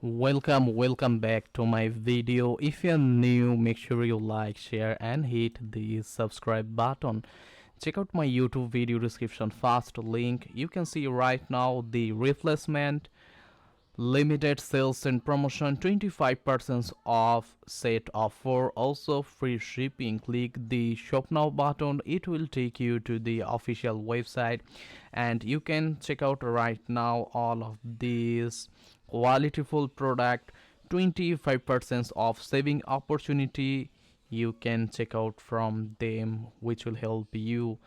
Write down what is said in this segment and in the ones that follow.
Welcome back to my video. If you're new, make sure you like, share and hit the subscribe button. Check out my YouTube video description first link. You can see right now the replacement limited sales and promotion, 25% off set offer, also free shipping. Click the shop now button, it will take you to the official website and you can check out right now all of these qualityful product. 25% off saving opportunity, you can check out from them, which will help you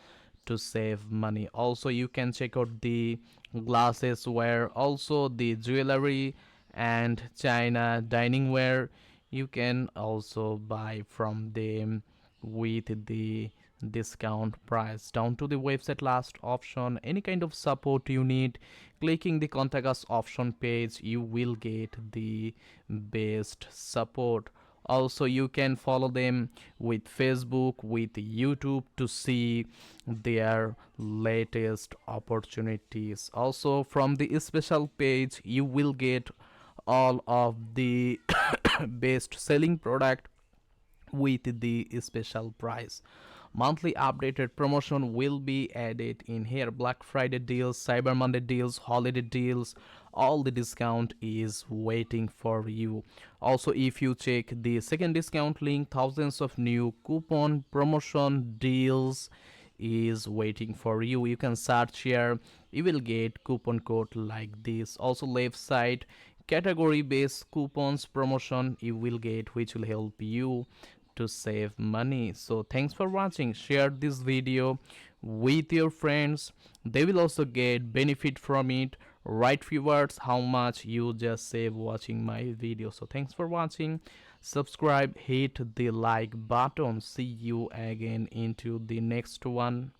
to save money. Also you can check out the glasses ware, also the jewelry and china dining ware. You can also buy from them with the discount price. Down to the website last option, any kind of support you need, clicking the contact us option page, you will get the best support. Also you can follow them with Facebook, with YouTube to see their latest opportunities. Also from the special page you will get all of the best selling product with the special price. Monthly updated promotion will be added in here. Black Friday deals, Cyber Monday deals, holiday deals, all the discount is waiting for you. Also if you check the second discount link, thousands of new coupon promotion deals is waiting for you. You can search here, you will get coupon code like this. Also left side, category based coupons promotion you will get, which will help you to save money. So thanks for watching, share this video with your friends, they will also get benefit from it. Write few words how much you just save watching my video. So thanks for watching, subscribe, hit the like button, see you again into the next one.